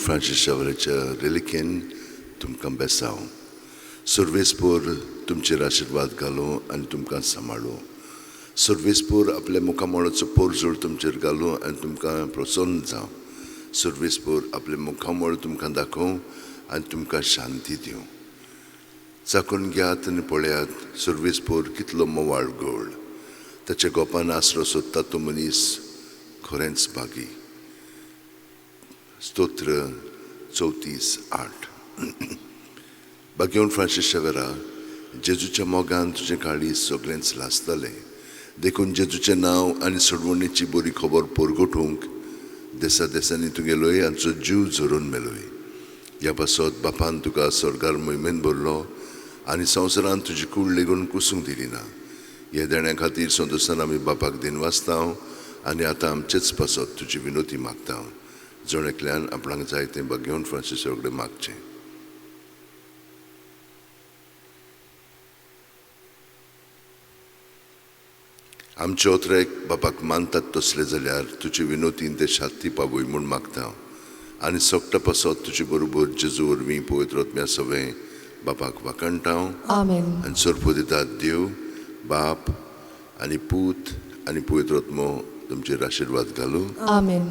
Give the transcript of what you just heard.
Francis शावेराच्या रेलिकेन तुमकां बेसांव. सर्वेस्पोर तुमचेर आशिर्वाद घालूं आनी तुमकां सांबाळूं. सर्वेस्पोर आपल्या मुखामोळाचो पोरजोळ तुमचेर घालूं आनी तुमकां प्रसन्न जावं. सर्वेस्पोर आपले मुखामोळ तुमकां दाखोवं आनी तुमकां शांती दिवं. चाकून घेयात आनी पळयात सर्वेस्पोर कितलो मोवाळ गोळ. ताच्या गोपान आसरो सोदता तो मनीस खरेंच भागी. स्तोत्र 34:8. बागेवन फ्रांसीस शावेरा, जेजूच्या मोगान तुजें काळीज सगळेंच लासतलें. देखून जेजूचें नांव आनी सोडवणेची बरी खबर परगटूंक देसा देसांनी तुगेलोय आमचो जीव झरोवन मेलोय. ह्या पासत बापान तुका स्वर्गार मोहिमेन भरलो आनी संवसारान तुजी कूड लेगून कुसूंक दिली ना. ह्या देण्या खातीर संतोशान आमी बापाक दिनवासतांव आनी आतां आमचेच पासत तुजी विनोती मागता. जणेकल्यान आपणाक जाय तें बागेवन फ्रांसीसा कडेन मागचें. आमचे ओतरेक बापाक मानतात तसले जाल्यार तुजी विनोतीन ते शांती पावय म्हूण मागता. आनी सोगटा पासत तुजे बरोबर जेजू वरवीं पवित्र आत्म्या सवें बापाक वाकणटाव. आनी सोरपो दितात देव बाप आनी पूत आनी पवित्र आत्मो तुमचेर आशिर्वाद घालूं. आमेन.